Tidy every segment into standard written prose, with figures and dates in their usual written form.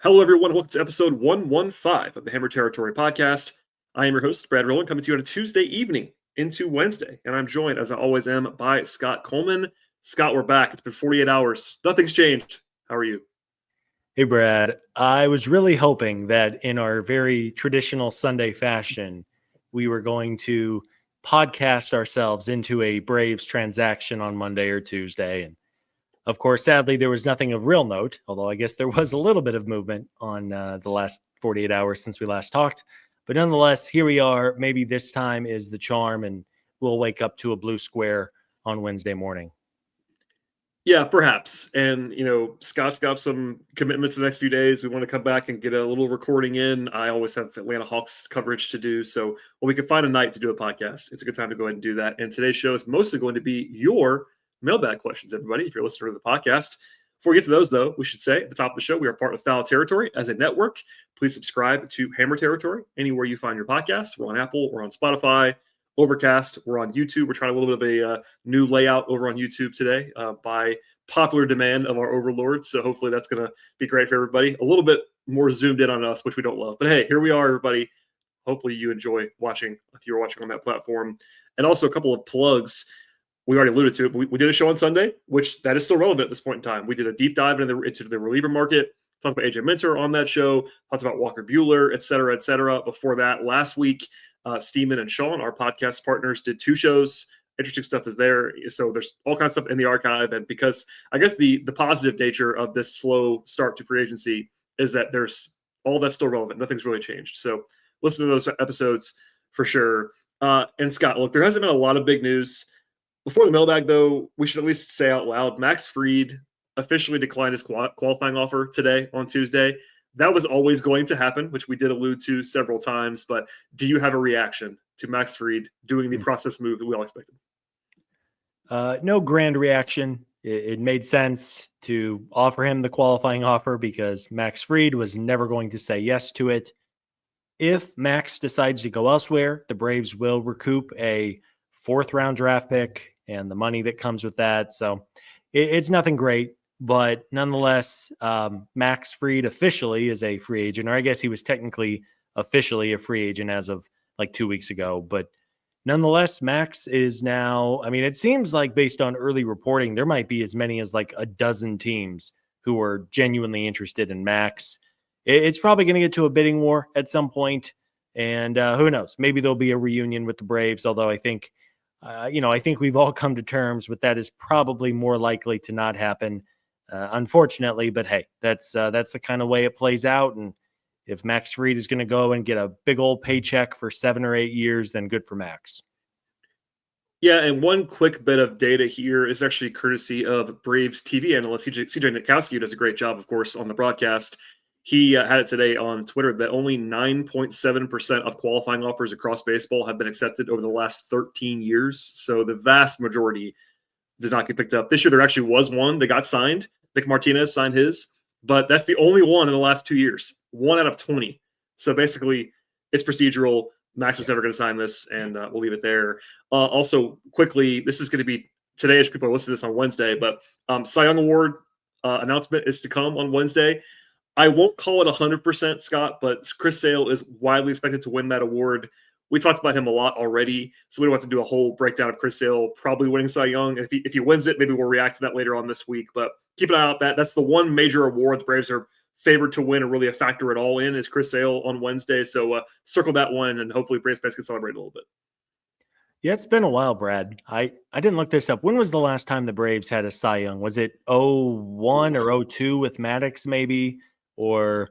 Hello, everyone. Welcome to episode 115 of the Hammer Territory podcast. I am your host, Brad Rowland, coming to you on a Tuesday evening into Wednesday. And I'm joined, as I always am, by Scott Coleman. Scott, we're back. It's been 48 hours. Nothing's changed. How are you? Hey, Brad. I was really hoping that in our very traditional Sunday fashion, we were going to podcast ourselves into a Braves transaction on Monday or Tuesday. And of course, sadly, there was nothing of real note, although I guess there was a little bit of movement on the last 48 hours since we last talked. But nonetheless, here we are. Maybe this time is the charm, and we'll wake up to a blue square on Wednesday morning. Yeah, perhaps. And, Scott's got some commitments the next few days. We want to come back and get a little recording in. I always have Atlanta Hawks coverage to do. So when we can find a night to do a podcast, it's a good time to go ahead and do that. And today's show is mostly going to be your mailbag questions, everybody, if you're listening to the podcast. Before we get to those, though, we should say at the top of the show, we are part of Foul Territory as a network. Please subscribe to Hammer Territory anywhere you find your podcasts. We're on Apple, we're on Spotify, Overcast. We're on YouTube. We're trying a little bit of a new layout over on YouTube today by popular demand of our overlords. So hopefully that's going to be great for everybody. A little bit more zoomed in on us, which we don't love. But hey, here we are, everybody. Hopefully you enjoy watching if you're watching on that platform. And also a couple of plugs. We already alluded to it, but we did a show on Sunday, which that is still relevant at this point in time. We did a deep dive into the reliever market. Talked about AJ Minter on that show. Talked about Walker Buehler, et cetera, et cetera. Before that, last week, Steeman and Sean, our podcast partners, did two shows. Interesting stuff is there. So there's all kinds of stuff in the archive. And because I guess the positive nature of this slow start to free agency is that there's all that's still relevant. Nothing's really changed. So listen to those episodes for sure. And Scott, look, there hasn't been a lot of big news. Before the mailbag, though, we should at least say out loud, Max Fried officially declined his qualifying offer today on Tuesday. That was always going to happen, which we did allude to several times. But do you have a reaction to Max Fried doing the process move that we all expected? No grand reaction. It made sense to offer him the qualifying offer because Max Fried was never going to say yes to it. If Max decides to go elsewhere, the Braves will recoup a fourth-round draft pick and the money that comes with that. So it's nothing great. But nonetheless, Max Fried officially is a free agent, or I guess he was technically officially a free agent as of like 2 weeks ago. But nonetheless, Max is now, I mean, it seems like based on early reporting, there might be as many as like a dozen teams who are genuinely interested in Max. It's probably going to get to a bidding war at some point, and who knows? Maybe there'll be a reunion with the Braves, although I think, I think we've all come to terms with that is probably more likely to not happen. Unfortunately, but hey, that's the kind of way it plays out. And if Max Fried is going to go and get a big old paycheck for 7 or 8 years, then good for Max. Yeah, and one quick bit of data here is actually courtesy of Braves TV analyst CJ Nitkowski, who does a great job, of course, on the broadcast. He had it today on Twitter that only 9.7% of qualifying offers across baseball have been accepted over the last 13 years. So the vast majority does not get picked up. This year, there actually was one that got signed. Nick Martinez signed his, but that's the only one in the last 2 years, 1 out of 20. So basically, it's procedural. Max was never going to sign this, and we'll leave it there. Also, quickly, this is going to be today as people are listening to this on Wednesday, but Cy Young Award announcement is to come on Wednesday. I won't call it 100%, Scott, but Chris Sale is widely expected to win that award. We talked about him a lot already, so we don't have to do a whole breakdown of Chris Sale probably winning Cy Young. If he wins it, maybe we'll react to that later on this week. But keep an eye out. That's the one major award the Braves are favored to win, or really a factor at all in, is Chris Sale on Wednesday. So circle that one, and hopefully Braves fans can celebrate a little bit. Yeah, it's been a while, Brad. I didn't look this up. When was the last time the Braves had a Cy Young? Was it 01 or 02 with Maddox maybe? Or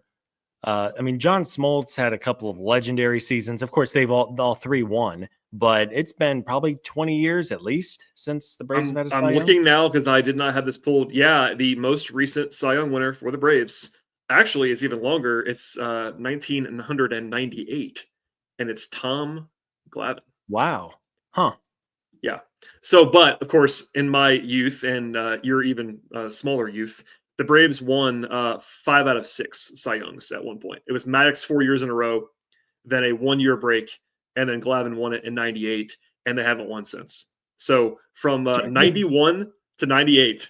John Smoltz had a couple of legendary seasons. Of course, they've all three won, but it's been probably 20 years at least since the Braves have had a Cy Young. I'm looking now because I did not have this pulled. Yeah, the most recent Cy Young winner for the Braves actually is even longer. It's 1998, and it's Tom Glavine. Wow. Huh. Yeah. So, but of course, in my youth and your even smaller youth, the Braves won 5 out of 6 Cy Youngs at one point. It was Maddox 4 years in a row, then a 1-year break, and then Glavine won it in 98, and they haven't won since. So from 91 to 98,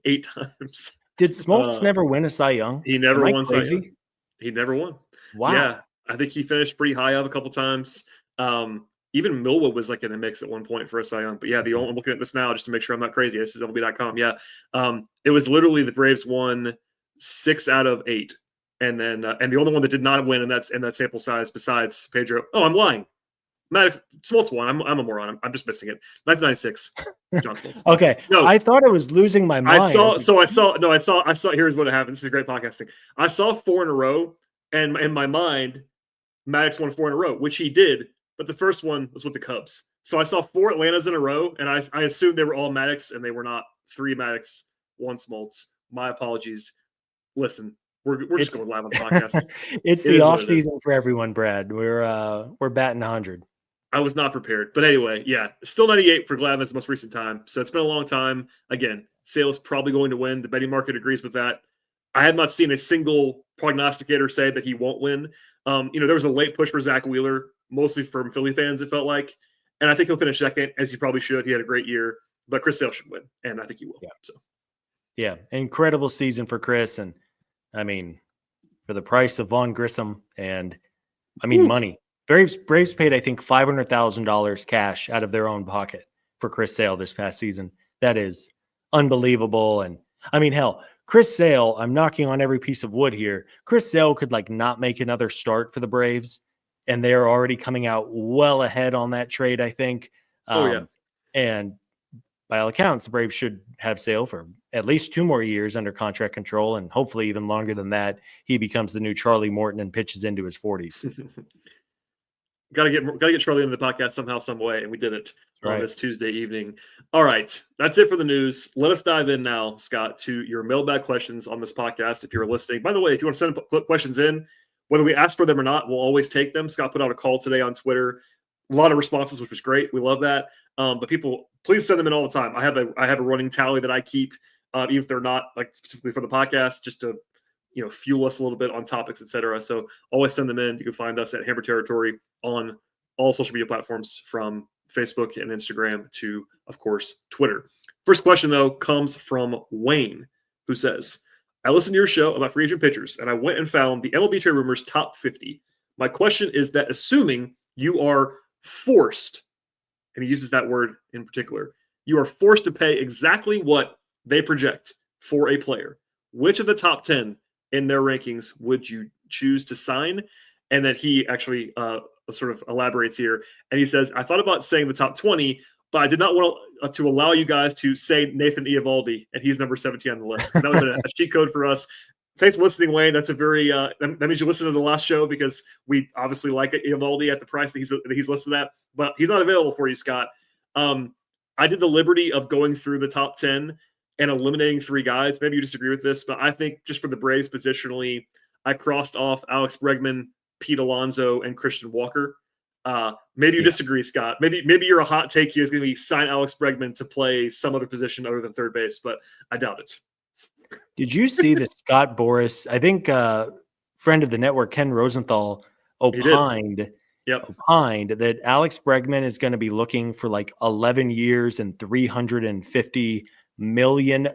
8 times. Did Smoltz never win a Cy Young? He never Am I won Cy Young. crazy? He never won. Wow. Yeah, I think he finished pretty high up a couple times. Even Millwood was like in the mix at one point for a Cy Young. But yeah, I'm looking at this now just to make sure I'm not crazy. This is MLB.com. Yeah, it was literally the Braves won 6 out of 8, and then and the only one that did not win in that sample size besides Pedro. Oh, I'm lying. Maddox Smoltz won. I'm a moron. I'm just missing it. 1996. John Smoltz. Okay. No, I thought I was losing my mind. I saw. Here's what happened. This is a great podcasting. I saw 4 in a row, and in my mind, Maddox won 4 in a row, which he did. But the first one was with the Cubs. So I saw 4 Atlantas in a row, and I assumed they were all Maddox, and they were not. 3 Maddox, 1 Smoltz. My apologies. Listen, we're just going live on the podcast. It's the off season for everyone, Brad. We're batting 100. I was not prepared. But anyway, yeah, still 98 for Glavine, the most recent time. So it's been a long time. Again, Sale's probably going to win. The betting market agrees with that. I have not seen a single prognosticator say that he won't win. There was a late push for Zach Wheeler, mostly from Philly fans, it felt like. And I think he'll finish second, as he probably should. He had a great year. But Chris Sale should win, and I think he will. Yeah. So, yeah, incredible season for Chris. And, I mean, for the price of Vaughn Grissom and, money. Braves paid, I think, $500,000 cash out of their own pocket for Chris Sale this past season. That is unbelievable. And hell, Chris Sale, I'm knocking on every piece of wood here. Chris Sale could not make another start for the Braves, and they're already coming out well ahead on that trade, I think. And by all accounts, the Braves should have Sale for at least 2 more years under contract control, and hopefully even longer than that. He becomes the new Charlie Morton and pitches into his 40s. Got to get Charlie into the podcast somehow, some way, and we did it on this Tuesday evening. All right, that's it for the news. Let us dive in now, Scott, to your mailbag questions on this podcast. If you're listening, by the way, if you want to send questions in, whether we ask for them or not, we'll always take them. Scott put out a call today on Twitter. A lot of responses, which was great. We love that. But people, please send them in all the time. I have a running tally that I keep, even if they're not specifically for the podcast, just to fuel us a little bit on topics, etc. So always send them in. You can find us at Hammer Territory on all social media platforms, from Facebook and Instagram to, of course, Twitter. First question, though, comes from Wayne, who says, I listened to your show about free agent pitchers, and I went and found the MLB Trade Rumors top 50. My question is that, assuming you are forced, and he uses that word in particular, you are forced to pay exactly what they project for a player, which of the top 10 in their rankings would you choose to sign? And then he actually sort of elaborates here, and he says, I thought about saying the top 20, but I did not want to allow you guys to say Nathan Eovaldi, and he's number 17 on the list. That would have been a cheat code for us. Thanks for listening, Wayne. That's a very that means you listened to the last show, because we obviously like Eovaldi at the price that he's listed at, but he's not available for you, Scott. I did the liberty of going through the top 10 and eliminating 3 guys. Maybe you disagree with this, but I think just for the Braves positionally, I crossed off Alex Bregman, Pete Alonso, and Christian Walker. Maybe you disagree, Scott. Maybe you're a hot take here is going to be sign Alex Bregman to play some other position other than third base, but I doubt it. Did you see that Scott Boras, I think friend of the network, Ken Rosenthal, opined that Alex Bregman is going to be looking for 11 years and $350 million.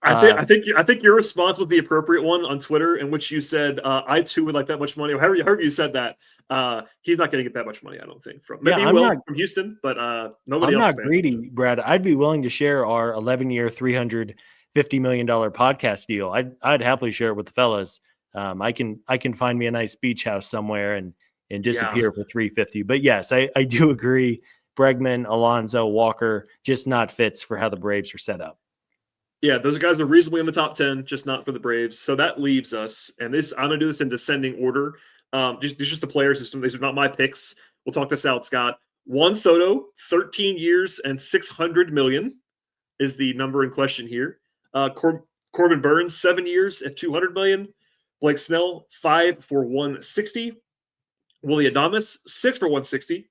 I think your response was the appropriate one on Twitter, in which you said, I too would like that much money. However you said that, he's not going to get that much money, I don't think. From from Houston, but nobody else. I'm not greedy, Brad. I'd be willing to share our 11-year, $350 million podcast deal. I'd happily share it with the fellas. I can find me a nice beach house somewhere and disappear for $350. But yes, I do agree. Bregman, Alonso, Walker, just not fits for how the Braves are set up. Yeah, those guys are reasonably in the top 10, just not for the Braves. So that leaves us, and I'm going to do this in descending order. Just the player system. These are not my picks. We'll talk this out, Scott. Juan Soto, 13 years and $600 million is the number in question here. Corbin Burns, 7 years at $200 million. Blake Snell, 5 for $160. Willy Adames, 6 for $160.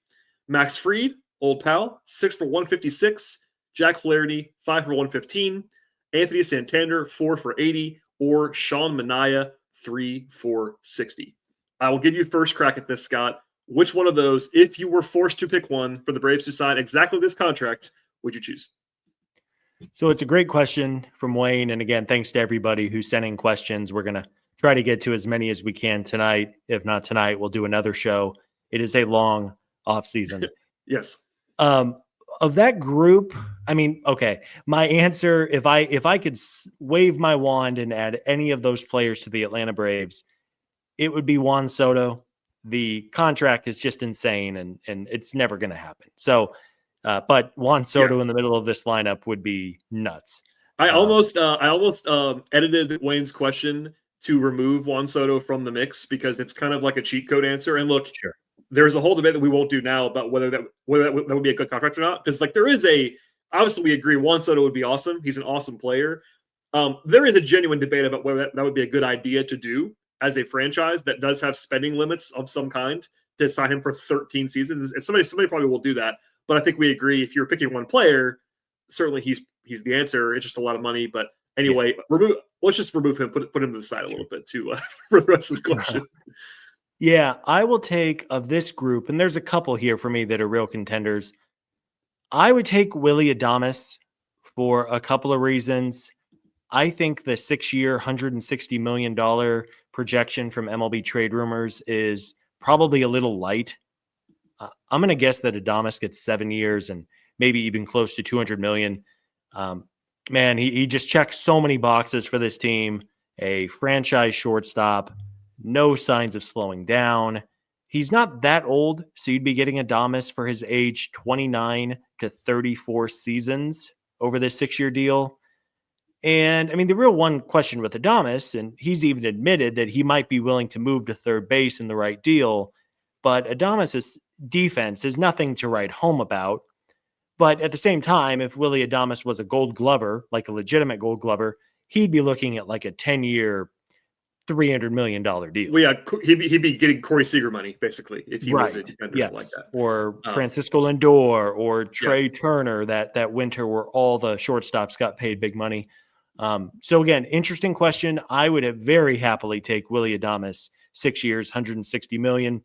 Max Fried, old pal, 6 for $156. Jack Flaherty, 5 for $115. Anthony Santander, 4 for $80, or Sean Manaea, 3 for $60. I will give you first crack at this, Scott. Which one of those, if you were forced to pick one for the Braves to sign exactly this contract, would you choose? So it's a great question from Wayne. And again, thanks to everybody who's sending questions. We're going to try to get to as many as we can tonight. If not tonight, we'll do another show. It is a long off season. Yes. Of that group, I mean, okay, my answer, if I could wave my wand and add any of those players to the Atlanta Braves, it would be Juan Soto. The contract is just insane, and it's never going to happen. So, but Juan Soto in the middle of this lineup would be nuts. I almost edited Wayne's question to remove Juan Soto from the mix because it's kind of like a cheat code answer. And look, Sure. There's a whole debate that we won't do now about whether that would be a good contract or not. Because like there is obviously we agree Juan Soto would be awesome. He's an awesome player. There is a genuine debate about whether that would be a good idea to do as a franchise that does have spending limits of some kind to sign him for 13 seasons. And somebody probably will do that. But I think we agree if you're picking one player, certainly he's the answer. It's just a lot of money. But anyway, let's just remove him, put him to the side a little bit too for the rest of the question. Yeah, I will take of this group, and there's a couple here for me that are real contenders. I would take Willy Adames for a couple of reasons. I think the 6-year, $160 million projection from MLB Trade Rumors is probably a little light. I'm going to guess that Adames gets 7 years and maybe even close to $200 million. Man, he just checks so many boxes for this team. A franchise shortstop, no signs of slowing down. He's not that old, so you'd be getting Adames for his age 29 to 34 seasons over this 6-year deal. And I mean, the real one question with Adames, and he's even admitted that he might be willing to move to third base in the right deal, but Adames' defense is nothing to write home about. But at the same time, if Willy Adames was a Gold Glover, like a legitimate Gold Glover, he'd be looking at like a 10-year, $300 million deal. Well, yeah, he'd be getting Corey Seager money basically if he was a defender like that, or Francisco Lindor or Trey Turner that winter where all the shortstops got paid big money. So again, interesting question. I would have very happily take Willy Adames, 6 years, $160 million.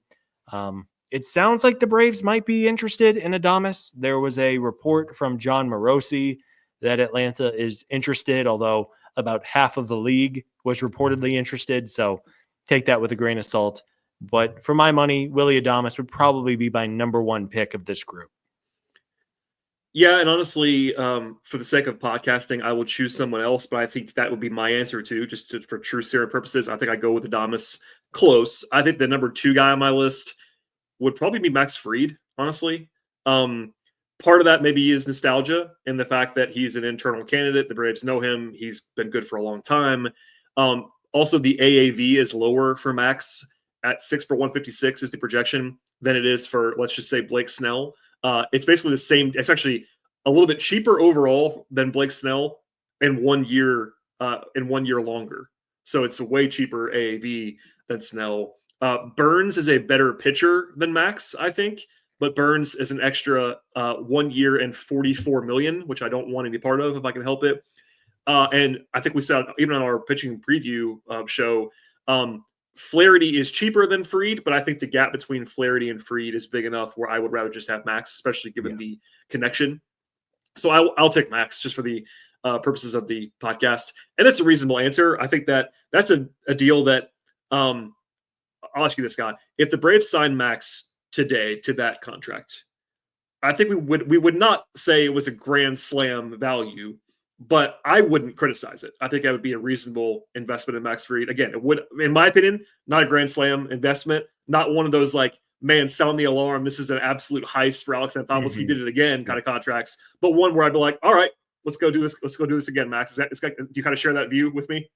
It sounds like the Braves might be interested in Adames. There was a report from John Morosi that Atlanta is interested, although about half of the league was reportedly interested. So take that with a grain of salt. But for my money, Willy Adames would probably be my number one pick of this group. Yeah, and honestly, for the sake of podcasting, I will choose someone else, but I think that would be my answer too, for true serum purposes. I think I go with Adames close. I think the number 2 guy on my list would probably be Max Fried, honestly. Part of that maybe is nostalgia and the fact that he's an internal candidate. The Braves know him. He's been good for a long time. Also, the AAV is lower for Max at 6 for 156 is the projection than it is for, let's just say, Blake Snell. It's basically the same. It's actually a little bit cheaper overall than Blake Snell in 1 year, longer. So it's a way cheaper AAV than Snell. Burns is a better pitcher than Max, I think, but Burns is an extra 1 year and $44 million, which I don't want any part of if I can help it. And I think we said even on our pitching preview show, Flaherty is cheaper than Fried, but I think the gap between Flaherty and Fried is big enough where I would rather just have Max, especially given the connection. So I'll take Max just for the purposes of the podcast. And that's a reasonable answer. I think that's a deal that I'll ask you this, Scott. If the Braves sign Max today to that contract, I think we would not say it was a grand slam value, but I wouldn't criticize it. I think that would be a reasonable investment in Max Fried. Again, it would, in my opinion, not a grand slam investment, not one of those like, man, sound the alarm, this is an absolute heist for Alex Anthopoulos. He did it again kind of contracts, but one where I'd be like, all right, let's go do this. Let's go do this again, Max. Do you kind of share that view with me?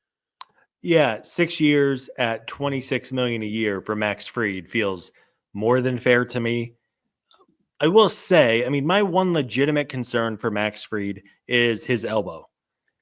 Yeah, 6 years at $26 million a year for Max Fried feels more than fair to me. I will say, I mean, my one legitimate concern for Max Fried is his elbow.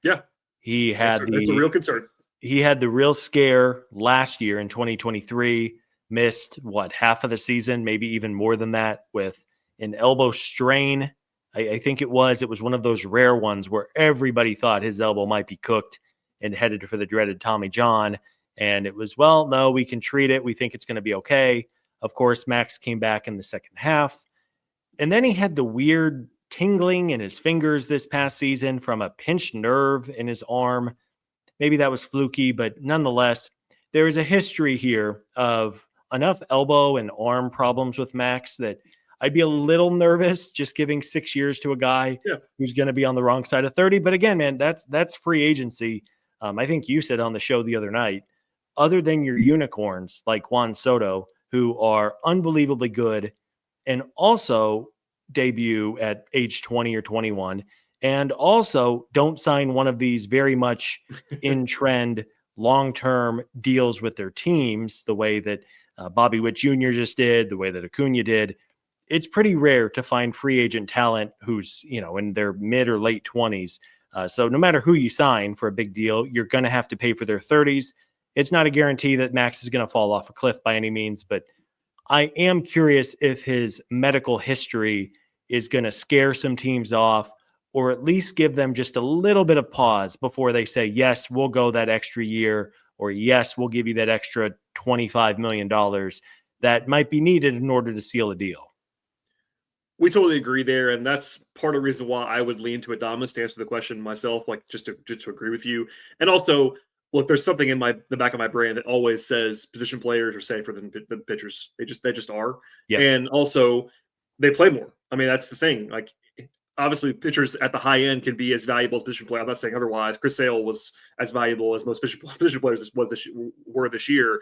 Yeah, he had that's a real concern. He had the real scare last year in 2023. Missed half of the season, maybe even more than that, with an elbow strain. I think it was one of those rare ones where everybody thought his elbow might be cooked and headed for the dreaded Tommy John. And it was, well, no, we can treat it. We think it's going to be okay. Of course, Max came back in the second half. And then he had the weird tingling in his fingers this past season from a pinched nerve in his arm. Maybe that was fluky, but nonetheless, there is a history here of enough elbow and arm problems with Max that I'd be a little nervous just giving 6 years to a guy Yeah. who's going to be on the wrong side of 30. But again, man, that's free agency. I think you said on the show the other night, other than your unicorns like Juan Soto, who are unbelievably good and also debut at age 20 or 21, and also don't sign one of these very much in trend long-term deals with their teams the way that Bobby Witt Jr. just did, the way that Acuna did. It's pretty rare to find free agent talent who's, in their mid or late 20s. So no matter who you sign for a big deal, you're going to have to pay for their 30s. It's not a guarantee that Max is going to fall off a cliff by any means, but I am curious if his medical history is going to scare some teams off or at least give them just a little bit of pause before they say, yes, we'll go that extra year, or yes, we'll give you that extra $25 million that might be needed in order to seal a deal. We totally agree there, and that's part of the reason why I would lean to Adames to answer the question myself, like just to agree with you. And also, look, there's something in the back of my brain that always says position players are safer than pitchers. They just are. Yep. And also, they play more. I mean, that's the thing. Like, obviously, pitchers at the high end can be as valuable as position players. I'm not saying otherwise. Chris Sale was as valuable as most position players were this year,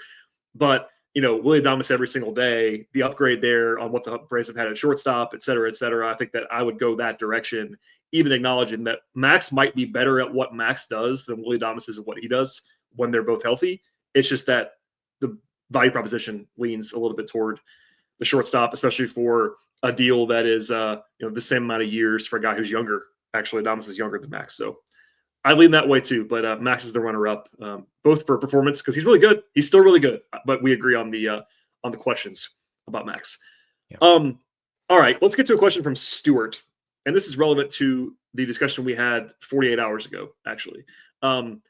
but Willy Adames every single day, the upgrade there on what the Braves have had at shortstop, et cetera, et cetera. I think that I would go that direction, even acknowledging that Max might be better at what Max does than Willy Adames is at what he does when they're both healthy. It's just that the value proposition leans a little bit toward the shortstop, especially for a deal that is, the same amount of years for a guy who's younger. Actually, Adames is younger than Max, so I lean that way too, but Max is the runner-up, both for performance because he's really good. He's still really good, but we agree on the questions about Max. Yeah. All right, let's get to a question from Stuart, and this is relevant to the discussion we had 48 hours ago, actually, about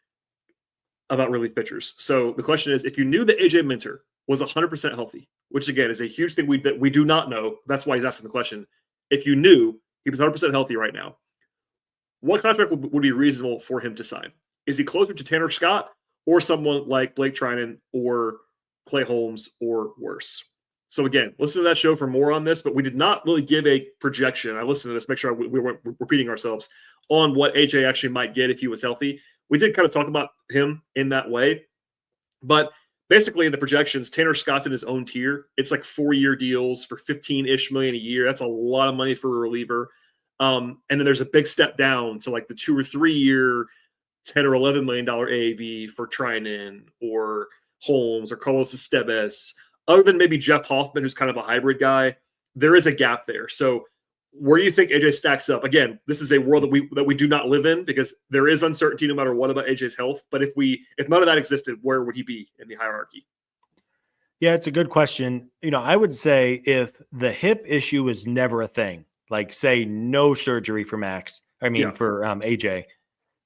relief pitchers. So the question is, if you knew that AJ Minter was 100% healthy, which again is a huge thing that we do not know, that's why he's asking the question. If you knew he was 100% healthy right now, what contract would be reasonable for him to sign? Is he closer to Tanner Scott or someone like Blake Trinan or Clay Holmes or worse? So again, listen to that show for more on this, but we did not really give a projection. I listened to this, make sure we weren't repeating ourselves on what AJ actually might get if he was healthy. We did kind of talk about him in that way, but basically in the projections, Tanner Scott's in his own tier. It's like 4-year deals for 15-ish million a year. That's a lot of money for a reliever. And then there's a big step down to like the 2 or 3 year, $10 or $11 million AAV for Trinan or Holmes or Carlos Estevez. Other than maybe Jeff Hoffman, who's kind of a hybrid guy, there is a gap there. So where do you think AJ stacks up? Again, this is a world that we do not live in because there is uncertainty no matter what about AJ's health. But if none of that existed, where would he be in the hierarchy? Yeah, it's a good question. I would say if the hip issue was never a thing, like say no surgery for Max, for AJ,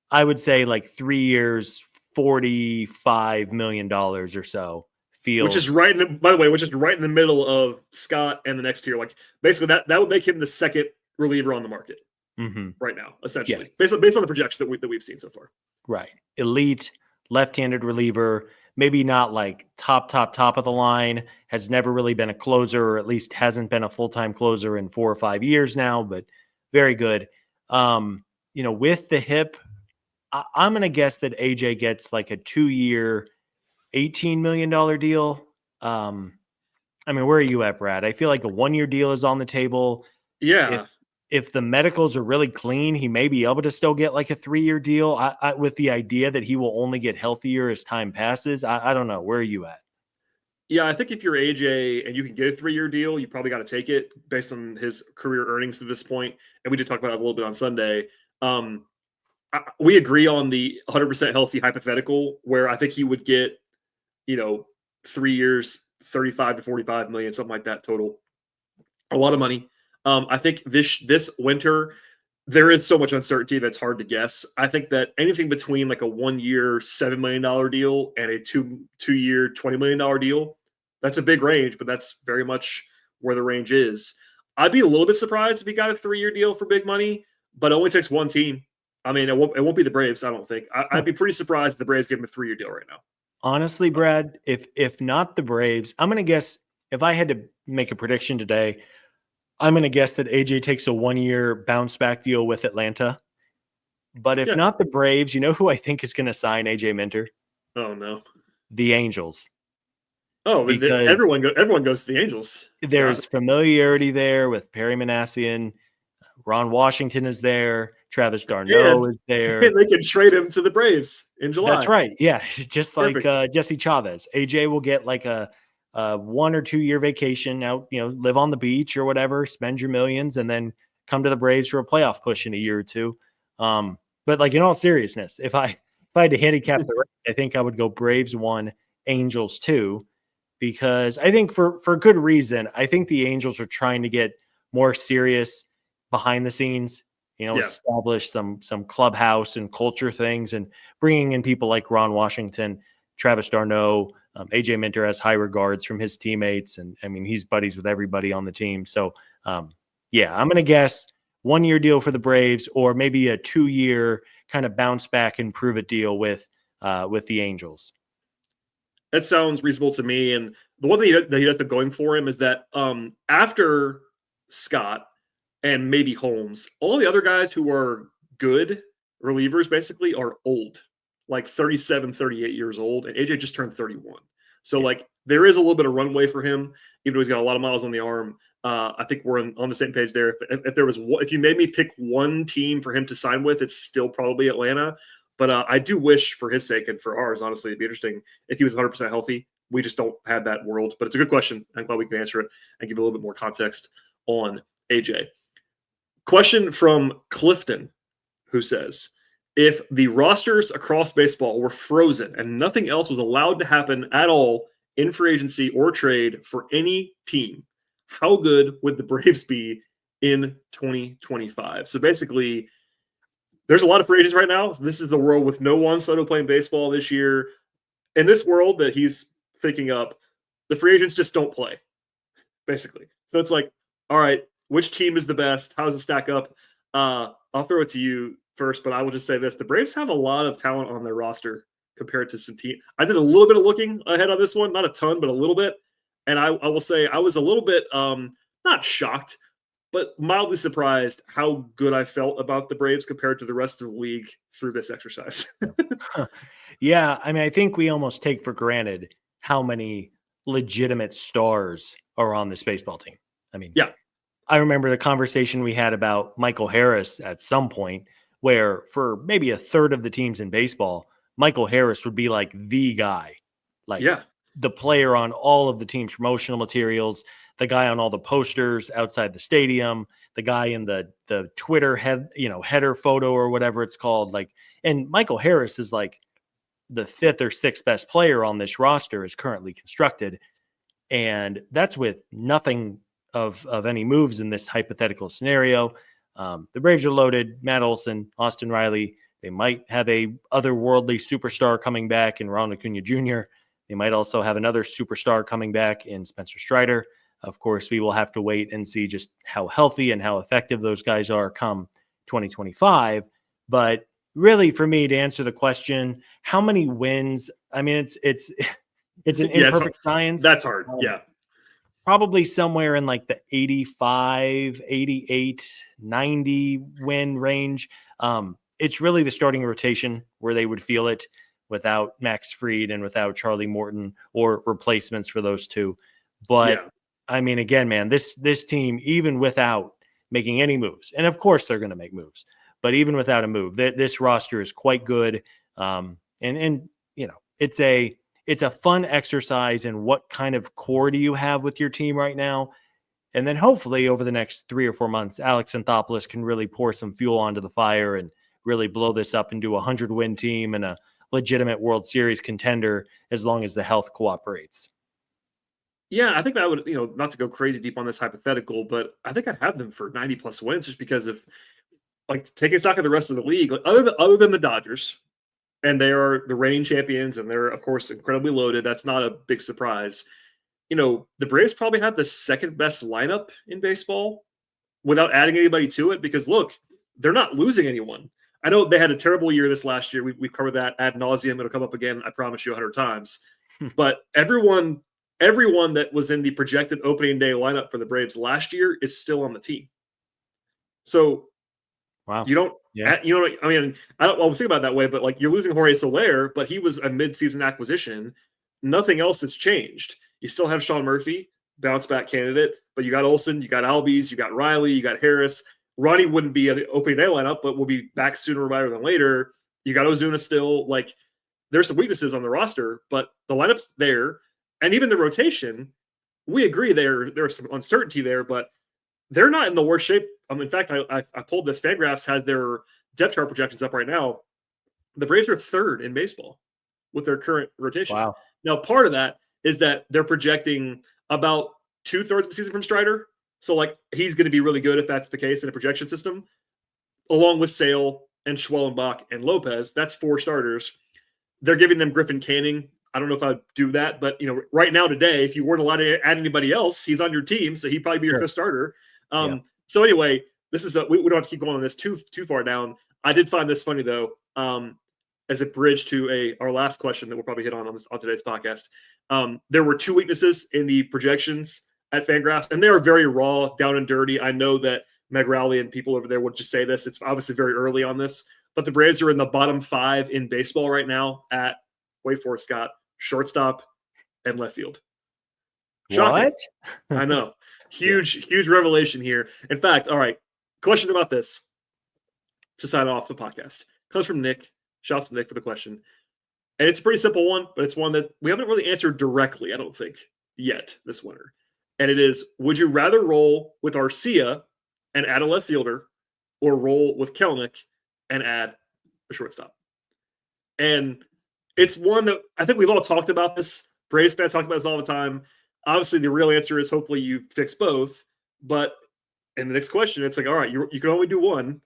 I would say like 3 years, $45 million or so feels. Which is right in the middle of Scott and the next tier. Like basically that would make him the second reliever on the market right now, essentially, yes. based on the projection that we've seen so far. Right. Elite left-handed reliever, maybe not like top of the line, has never really been a closer, or at least hasn't been a full-time closer in 4 or 5 years now, but very good. With the hip, I'm going to guess that AJ gets like a 2-year, $18 million deal. Where are you at, Brad? I feel like a 1-year deal is on the table. Yeah. If the medicals are really clean, he may be able to still get like a 3-year deal with the idea that he will only get healthier as time passes. I don't know. Where are you at? Yeah, I think if you're AJ and you can get a 3-year deal, you probably got to take it based on his career earnings to this point. And we did talk about it a little bit on Sunday. We agree on the 100% healthy hypothetical where I think he would get, 3 years, 35 to 45 million, something like that total. A lot of money. I think this winter, there is so much uncertainty that's hard to guess. I think that anything between like a 1-year, $7 million deal and a 2-year, $20 million deal, that's a big range, but that's very much where the range is. I'd be a little bit surprised if he got a 3-year deal for big money, but it only takes one team. I mean, it won't be the Braves, I don't think. I'd be pretty surprised if the Braves gave him a 3-year deal right now. Honestly, Brad, if not the Braves, I'm going to guess, if I had to make a prediction today, I'm going to guess that AJ takes a 1-year bounce back deal with Atlanta. But if Yeah. not the Braves, you know who I think is going to sign AJ Minter? Oh, no. The Angels. Oh, Because everyone goes to the Angels, there's Scott. familiarity there with Perry Manassian. Ron Washington is there. Travis And, d'Arnaud is there. and they can trade him to the Braves in That's July. right. Yeah, just like Perfect. Jesse Chavez. AJ will get like a 1 or 2 year vacation out, live on the beach or whatever, spend your millions, and then come to the Braves for a playoff push in a year or two. But like in all seriousness, if I had to handicap the race, I think I would go Braves 1, Angels 2, because I think for good reason. I think the Angels are trying to get more serious behind the scenes, Yeah. establish some clubhouse and culture things, and bringing in people like Ron Washington, Travis d'Arnaud, AJ Minter has high regards from his teammates, and I mean he's buddies with everybody on the team. So yeah, I'm gonna guess 1-year deal for the Braves, or maybe a 2-year kind of bounce back and prove it deal with the Angels. That sounds reasonable to me. And the one thing that he does have going for him is that after Scott and maybe Holmes, all the other guys who are good relievers basically are old, like 37, 38 years old. And AJ just turned 31. So, Yeah. like, there is a little bit of runway for him, even though he's got a lot of miles on the arm. I think we're on the same page there. If you made me pick one team for him to sign with, it's still probably Atlanta. But I do wish, for his sake and for ours, honestly, it'd be interesting if he was 100% healthy. We just don't have that world. But it's a good question. I'm glad we can answer it and give a little bit more context on AJ. Question from Clifton, who says, if the rosters across baseball were frozen and nothing else was allowed to happen at all in free agency or trade for any team, how good would the Braves be in 2025? So basically, there's a lot of free agents right now. This is a world with no Juan Soto playing baseball this year. In this world that he's picking up, the free agents just don't play, basically. So it's like, all right, which team is the best? How does it stack up? I'll throw it to you first, but I will just say this. The Braves have a lot of talent on their roster compared to some team. I did a little bit of looking ahead on this one, not a ton, but a little bit. And I will say I was a little bit not shocked, but mildly surprised how good I felt about the Braves compared to the rest of the league through this exercise. Yeah, I mean, I think we almost take for granted how many legitimate stars are on this baseball team. I mean, Yeah. I remember the conversation we had about Michael Harris at some point, where for maybe a third of the teams in baseball, Michael Harris would be like the guy, like Yeah. the player on all of the team's promotional materials, the guy on all the posters outside the stadium, the guy in the Twitter header photo or whatever it's called. Like, and Michael Harris is like the 5th or 6th best player on this roster is currently constructed. And that's with nothing of any moves in this hypothetical scenario. The Braves are loaded. Matt Olson, Austin Riley. They might have a otherworldly superstar coming back in Ronald Acuna Jr. They might also have another superstar coming back in Spencer Strider. Of course, we will have to wait and see just how healthy and how effective those guys are come 2025. But really, for me to answer the question, how many wins? I mean, it's it's an Yeah. imperfect science. That's hard. Yeah. Probably somewhere in like the 85, 88, 90 win range. It's really the starting rotation where they would feel it without Max Fried and without Charlie Morton or replacements for those two. But Yeah. I mean, again, man, this team, even without making any moves, and of course they're going to make moves, but even without a move, this roster is quite good. And it's a fun exercise in what kind of core do you have with your team right now. And then hopefully over the next 3 or 4 months, Alex Anthopoulos can really pour some fuel onto the fire and really blow this up into a 100-win team and a legitimate World Series contender as long as the health cooperates. Yeah, I think that would, not to go crazy deep on this hypothetical, but I think I'd have them for 90 plus wins just because of like taking stock of the rest of the league. Like, other than the Dodgers, and they are the reigning champions, and they're of course incredibly loaded. That's not a big surprise. The Braves probably have the second best lineup in baseball without adding anybody to it, because look, they're not losing anyone. I know they had a terrible year this last year. We've covered that ad nauseum. It'll come up again, I promise you, 100 times. But everyone that was in the projected opening day lineup for the Braves last year is still on the team. So wow, you don't, yeah, you know, I mean, I was thinking about it that way, but like you're losing Jorge Soler, but he was a midseason acquisition. Nothing else has changed. You still have Sean Murphy, bounce back candidate, but you got Olsen, you got Albies, you got Riley, you got Harris. Ronnie wouldn't be an opening day lineup, but will be back sooner rather than later. You got Ozuna still. Like, there's some weaknesses on the roster, but the lineup's there. And even the rotation, we agree there's some uncertainty there, but they're not in the worst shape. In fact, I pulled this. Fangraphs has their depth chart projections up right now. The Braves are third in baseball with their current rotation. wow, Now, part of that is that they're projecting about 2/3 of the season from Strider. So, like, he's going to be really good if that's the case in a projection system, along with Sale and Schwellenbach and Lopez. That's 4 starters. They're giving them Griffin Canning. I don't know if I'd do that, but, right now today, if you weren't allowed to add anybody else, he's on your team, so he'd probably be your 5th starter. So anyway, this is we don't have to keep going on this too far down. I did find this funny though, as a bridge to our last question that we'll probably hit on today's podcast. There were 2 weaknesses in the projections at Fangraphs, and they are very raw, down and dirty. I know that Meg Rowley and people over there would just say this. It's obviously very early on this, but the Braves are in the bottom 5 in baseball right now at, wait for it, Scott, shortstop and left field. Shocking. what? I know. Huge revelation here. In fact, all right, question about this to sign off the podcast. Comes from Nick. Shouts to Nick for the question. And it's a pretty simple one, but it's one that we haven't really answered directly, I don't think, yet this winter. And it is, would you rather roll with Arcia and add a left fielder, or roll with Kelenic and add a shortstop? And it's one that I think we've all talked about this. Braves fans talk about this all the time. Obviously, the real answer is hopefully you fix both. But in the next question, it's like, all right, you can only do one.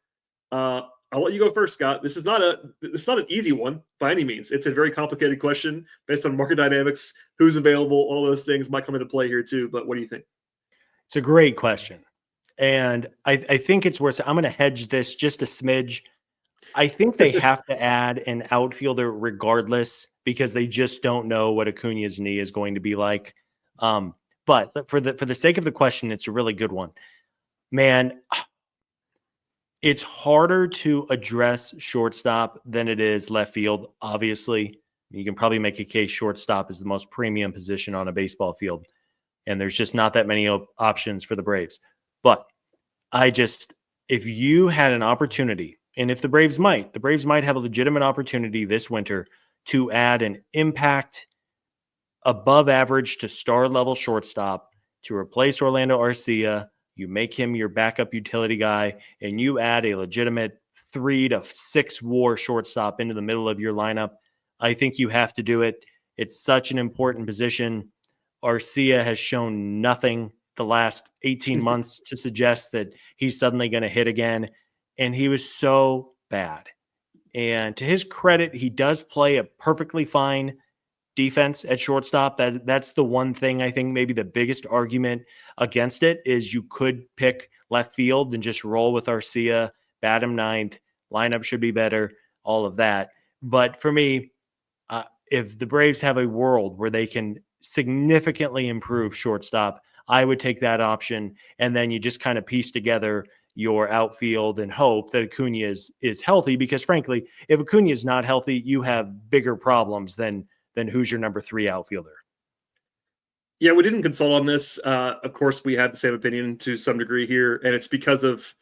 I'll let you go first, Scott. It's not an easy one by any means. It's a very complicated question based on market dynamics, who's available, all those things might come into play here too. But what do you think? It's a great question. And I think it's worth, I'm going to hedge this just a smidge. I think they have to add an outfielder regardless, because they just don't know what Acuna's knee is going to be like. But for the sake of the question, it's a really good one. Man, it's harder to address shortstop than it is left field, obviously. You can probably make a case shortstop is the most premium position on a baseball field, and there's just not that many options for the Braves. But if you had an opportunity, and if the Braves might have a legitimate opportunity this winter to add an impact above average to star level shortstop to replace Orlando Arcia, you make him your backup utility guy, and you add a legitimate 3 to 6 WAR shortstop into the middle of your lineup, I think you have to do it. It's such an important position. Arcia has shown nothing the last 18 months to suggest that he's suddenly going to hit again. And he was so bad. And to his credit, he does play a perfectly fine defense at shortstop. That's the one thing I think maybe the biggest argument against it is you could pick left field and just roll with Arcia, bat him ninth, lineup should be better, all of that. But for me, if the Braves have a world where they can significantly improve shortstop, I would take that option. And then you just kind of piece together your outfield and hope that Acuna is healthy, because frankly, if Acuna is not healthy, you have bigger problems than who's your number 3 outfielder. Yeah, we didn't consult on this. Of course, we had the same opinion to some degree here, and it's because of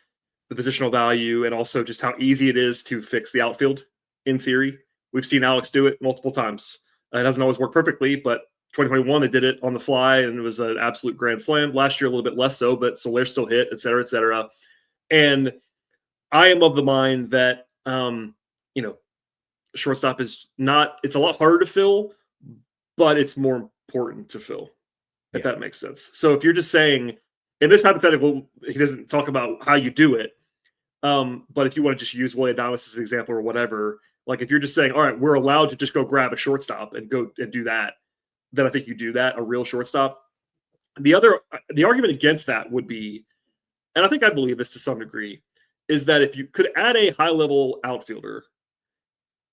the positional value and also just how easy it is to fix the outfield in theory. We've seen Alex do it multiple times. It doesn't always work perfectly, but 2021, they did it on the fly, and it was an absolute grand slam. Last year, a little bit less so, but Soler still hit, et cetera, et cetera. And I am of the mind that, shortstop is not – it's a lot harder to fill, but it's more important to fill, if that makes sense. So if you're just saying – in this hypothetical, he doesn't talk about how you do it, but if you want to just use Willy Adames as an example or whatever, like if you're just saying, all right, we're allowed to just go grab a shortstop and go and do that, then I think you do that, a real shortstop. The argument against that would be and I think I believe this to some degree, is that if you could add a high-level outfielder,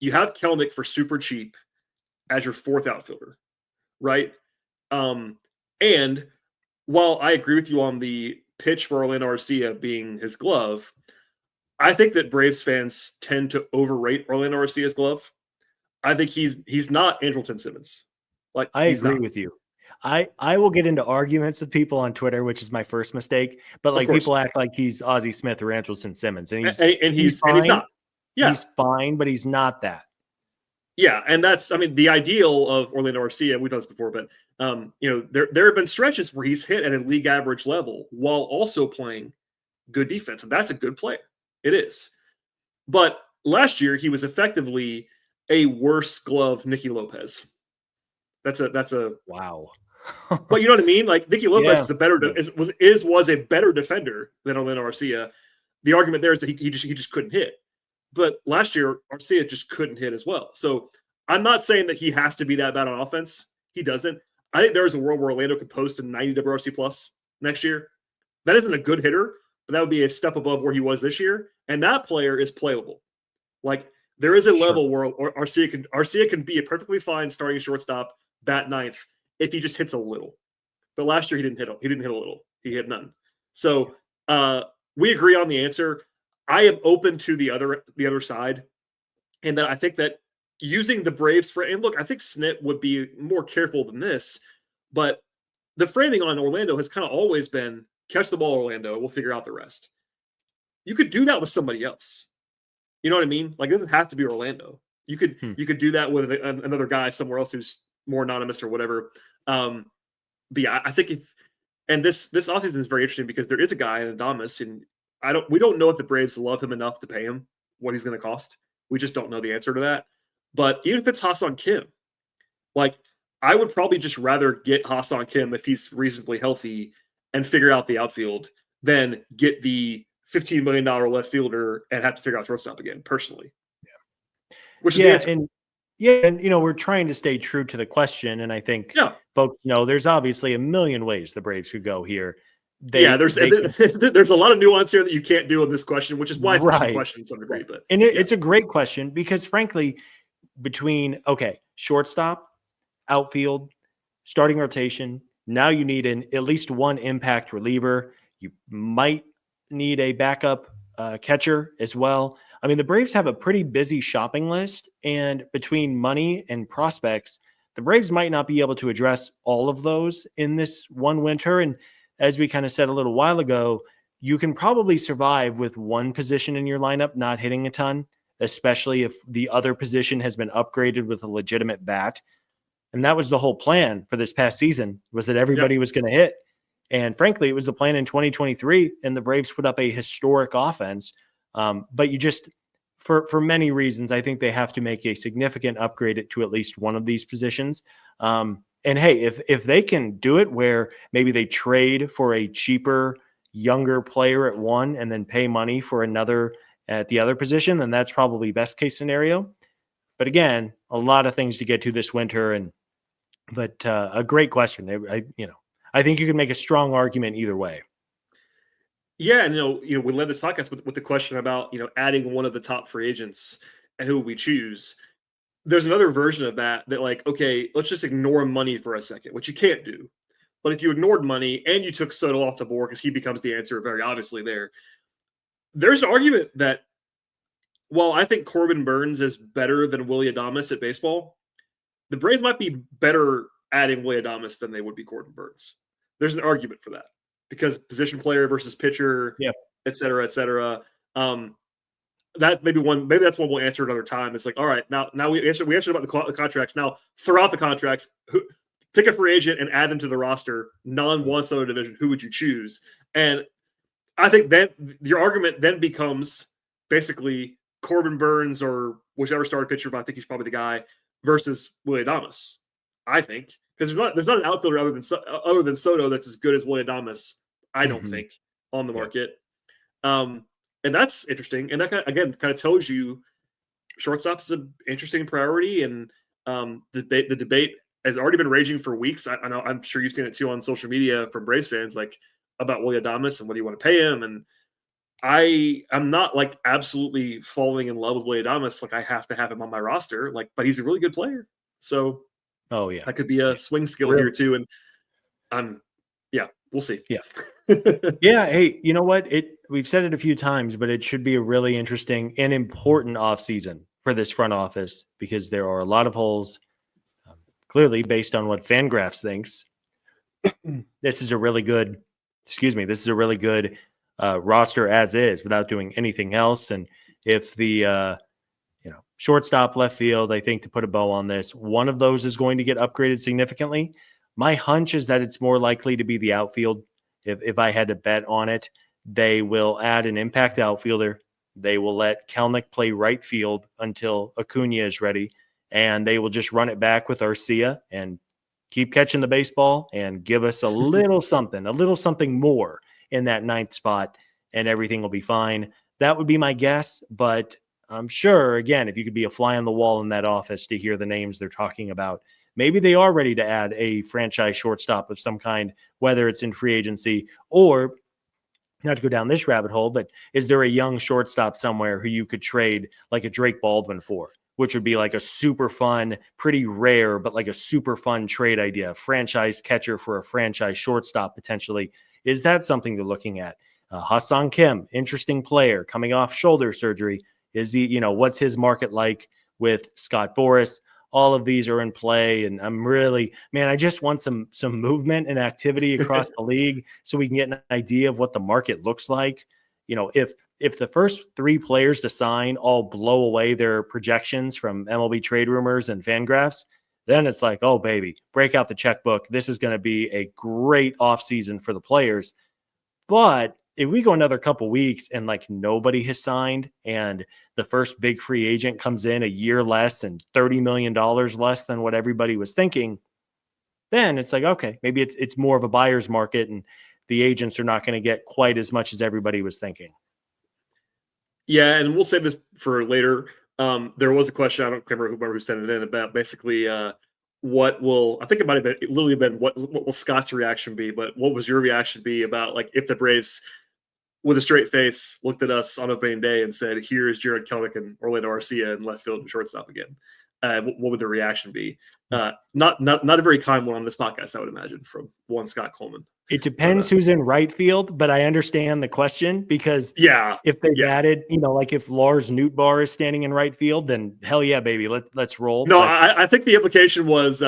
you have Kelnick for super cheap as your fourth outfielder, right? Um, and while I agree with you on the pitch for Orlando Arcia being his glove, I think that Braves fans tend to overrate Orlando Arcia's glove. I think he's not Andrelton Simmons. Like, I he's agree not. with you. I will get into arguments with people on Twitter, which is my first mistake. But Of like course. people act like he's Ozzie Smith or Andrelton Simmons, and And he's he's fine. not. Yeah. He's fine, but he's not that. Yeah, and that's, I mean, the ideal of Orlando Arcia. We've done this before, but there have been stretches where he's hit at a league average level while also playing good defense, and that's a good player. It is. But last year he was effectively a worse glove Nicky Lopez. That's a Wow. but you know what I mean? Like, Nicky Lopez Yeah. is a better Yeah. was a better defender than Orlando Arcia. The argument there is that he just couldn't hit. But last year, Arcia just couldn't hit as well. So I'm not saying that he has to be that bad on offense. He doesn't. I think there is a world where Orlando could post a 90 WRC plus next year. That isn't a good hitter, but that would be a step above where he was this year. And that player is playable. Like, there is a Sure. level where Arcia can be a perfectly fine starting shortstop, bat ninth, if he just hits a little. But last year he didn't hit a little. He hit none. So we agree on the answer. I am open to the other side, and that I think that using the Braves for, and look, I think Snit would be more careful than this, but the framing on Orlando has kind of always been catch the ball, Orlando. We'll figure out the rest. You could do that with somebody else. You know what I mean? Like, it doesn't have to be Orlando. You could do that with another guy somewhere else who's more anonymous or whatever. But yeah, I think this offseason is very interesting because there is a guy in Adames, and we don't know if the Braves love him enough to pay him what he's going to cost. We just don't know the answer to that. But even if it's Hassan Kim, like, I would probably just rather get Hassan Kim if he's reasonably healthy and figure out the outfield than get the $15 million left fielder and have to figure out shortstop again, personally. Yeah. Which is the answer. And we're trying to stay true to the question, and I think folks know there's obviously a million ways the Braves could go here. There's a lot of nuance here that you can't do in this question, which is why it's a tricky question in some degree. But it's a great question because, frankly, between shortstop, outfield, starting rotation, now you need at least one impact reliever. You might need a backup catcher as well. I mean, the Braves have a pretty busy shopping list, and between money and prospects, the Braves might not be able to address all of those in this one winter. And as we kind of said a little while ago, you can probably survive with one position in your lineup not hitting a ton, especially if the other position has been upgraded with a legitimate bat. And that was the whole plan for this past season, was that everybody was going to hit. And frankly, it was the plan in 2023, and the Braves put up a historic offense. But you just, for many reasons, I think they have to make a significant upgrade to at least one of these positions. And hey, if they can do it where maybe they trade for a cheaper, younger player at one and then pay money for another at the other position, then that's probably best case scenario. But again, a lot of things to get to this winter, but a great question. I think you can make a strong argument either way. Yeah, and we led this podcast with the question about adding one of the top free agents and who we choose. There's another version of that like, okay, let's just ignore money for a second, which you can't do. But if you ignored money and you took Soto off the board because he becomes the answer very obviously there's an argument that while I think Corbin Burns is better than Willy Adames at baseball, the Braves might be better adding Willy Adames than they would be Corbin Burns. There's an argument for that because position player versus pitcher, et cetera, et cetera. That maybe that's one we'll answer another time. It's like, all right, now we answered about the contracts. Now throughout the contracts, pick a free agent and add them to the roster. Non-one Soto division, who would you choose? And I think then your argument then becomes basically Corbin Burns or whichever starting pitcher, but I think he's probably the guy versus Willy Adames. I think because there's not an outfielder other than Soto that's as good as Willy Adames. I don't think on the market. And that's interesting. And that kind of tells you shortstop is an interesting priority. And the debate has already been raging for weeks. I know, I'm sure you've seen it too on social media from Braves fans. Like, about Willy Adames and what do you want to pay him. And I'm not like absolutely falling in love with Willy Adames. Like I have to have him on my roster, like, but he's a really good player. So Oh yeah. that could be a swing skill Really? here too. And we'll see. Yeah. Yeah. Hey, you know what? We've said it a few times, but it should be a really interesting and important offseason for this front office because there are a lot of holes. Clearly, based on what Fangraphs thinks, this is a really good, this is a really good roster as is without doing anything else. And if the shortstop, left field, I think to put a bow on this, one of those is going to get upgraded significantly. My hunch is that it's more likely to be the outfield. If I had to bet on it, they will add an impact outfielder. They will let Kelnick play right field until Acuna is ready, and they will just run it back with Arcia and keep catching the baseball and give us a little something more in that ninth spot, and everything will be fine. That would be my guess, but I'm sure, again, if you could be a fly on the wall in that office to hear the names they're talking about, maybe they are ready to add a franchise shortstop of some kind, whether it's in free agency or not to go down this rabbit hole, but is there a young shortstop somewhere who you could trade like a Drake Baldwin for, which would be like a super fun, pretty rare, but like a super fun trade idea, franchise catcher for a franchise shortstop potentially. Is that something they're looking at? Hassan Kim, interesting player coming off shoulder surgery. Is he, what's his market like with Scott Boras? All of these are in play, and I'm really, man, I just want some movement and activity across the league so we can get an idea of what the market looks like. If the first three players to sign all blow away their projections from MLB trade rumors and Fangraphs, then it's like, oh baby, break out the checkbook. This is going to be a great offseason for the players. But if we go another couple weeks and like nobody has signed and the first big free agent comes in a year less and $30 million less than what everybody was thinking, then it's like, okay, maybe it's more of a buyer's market and the agents are not going to get quite as much as everybody was thinking. Yeah, and we'll save this for later. There was a question, I don't remember who sent it in, about basically what will, I think it might have literally been what will Scott's reaction be, but what was your reaction be about like if the Braves with a straight face looked at us on opening day and said, here's Jared Kelnick and Orlando Arcia in left field and shortstop again? What would the reaction be? Not a very kind one on this podcast, I would imagine, from one Scott Coleman. It depends who's in right field, but I understand the question because if they've added, like if Lars Nootbaar is standing in right field, then hell yeah, baby, let's roll. No, I think the implication was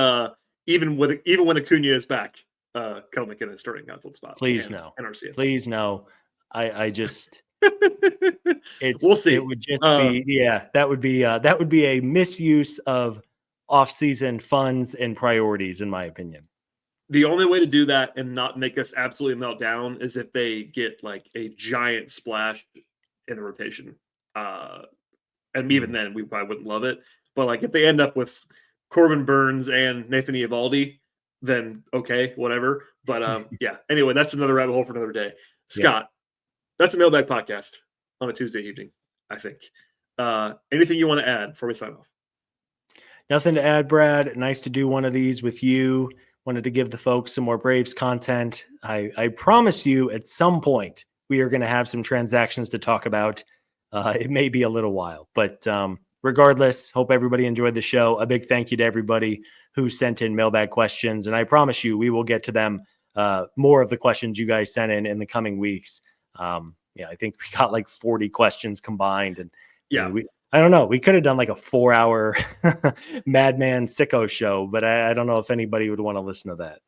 even when Acuna is back, Kelnick in a starting outfield spot. Please no. Arcia. Please no. I just we'll see. It would just be that would be a misuse of off-season funds and priorities, in my opinion. The only way to do that and not make us absolutely melt down is if they get like a giant splash in the rotation. And even then, we probably wouldn't love it. But like if they end up with Corbin Burns and Nathan Eovaldi, then okay, whatever. But anyway, that's another rabbit hole for another day. Scott, that's a mailbag podcast on a Tuesday evening, I think. Anything you want to add before we sign off? Nothing to add, Brad. Nice to do one of these with you. Wanted to give the folks some more Braves content. I promise you at some point we are going to have some transactions to talk about. It may be a little while, but regardless, hope everybody enjoyed the show. A big thank you to everybody who sent in mailbag questions. And I promise you, we will get to them, more of the questions you guys sent in the coming weeks. I think we got like 40 questions combined. And I don't know. We could have done like a 4-hour Madman Sicko show, but I don't know if anybody would want to listen to that.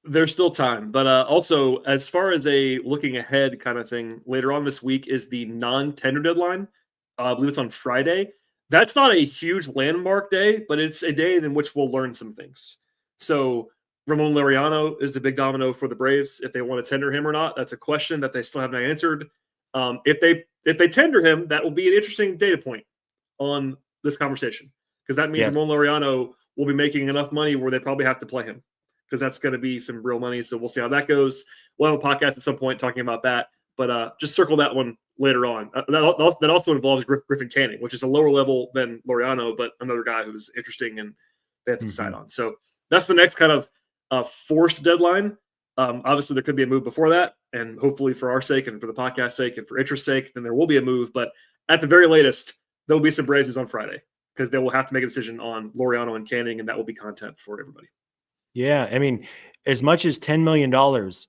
There's still time. But also, as far as a looking ahead kind of thing, later on this week is the non-tender deadline. I believe it's on Friday. That's not a huge landmark day, but it's a day in which we'll learn some things. So Ramon Laureano is the big domino for the Braves. If they want to tender him or not, that's a question that they still haven't answered. If they tender him, that will be an interesting data point on this conversation, because that means Ramon Laureano will be making enough money where they probably have to play him, because that's going to be some real money. So we'll see how that goes. We'll have a podcast at some point talking about that, but just circle that one later on. That also involves Griffin Canning, which is a lower level than Laureano, but another guy who's interesting and they have to decide on. So that's the next kind of forced deadline. Obviously, there could be a move before that, and hopefully for our sake and for the podcast sake and for interest sake, then there will be a move. But at the very latest, there will be some Braves news on Friday because they will have to make a decision on Laureano and Canning, and that will be content for everybody. Yeah, I mean, as much as $10 million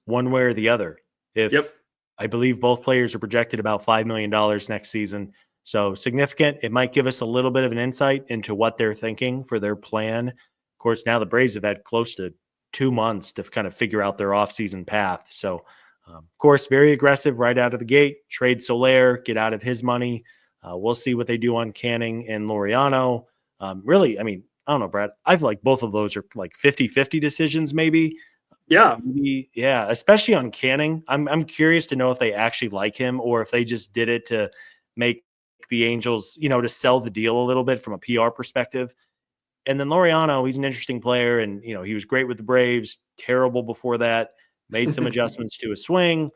one way or the other. If I believe both players are projected about $5 million next season. So significant. It might give us a little bit of an insight into what they're thinking for their plan. Of course, now the Braves have had close to 2 months to kind of figure out their offseason path. So, of course, very aggressive right out of the gate. Trade Soler, get out of his money. We'll see what they do on Canning and Laureano. Really, I mean, I don't know, Brad. I've like both of those are like 50-50 decisions, maybe. Yeah. Yeah. Especially on Canning. I'm curious to know if they actually like him or if they just did it to make the Angels, to sell the deal a little bit from a PR perspective. And then Laureano, he's an interesting player. And, he was great with the Braves, terrible before that, made some adjustments to his swing.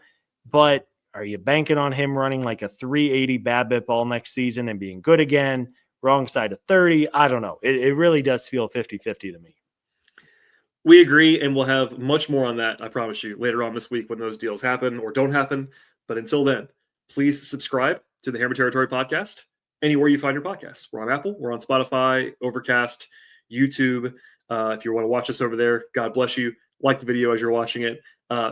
But are you banking on him running like a 380 BABIP all next season and being good again? Wrong side of 30? I don't know. It really does feel 50-50 to me. We agree, and we'll have much more on that, I promise you, later on this week when those deals happen or don't happen. But until then, please subscribe to the Hammer Territory podcast anywhere you find your podcasts. We're on Apple, we're on Spotify, Overcast, YouTube. If you want to watch us over there, God bless you. Like the video as you're watching it.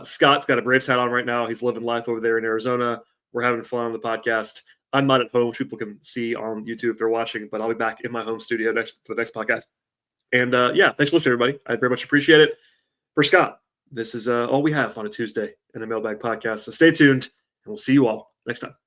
Scott's got a Braves hat on right now. He's living life over there in Arizona. We're having fun on the podcast. I'm not at home, which people can see on YouTube if they're watching, but I'll be back in my home studio for the next podcast. And thanks for listening, everybody. I very much appreciate it. For Scott, this is all we have on a Tuesday in the Mailbag podcast. So stay tuned, and we'll see you all next time.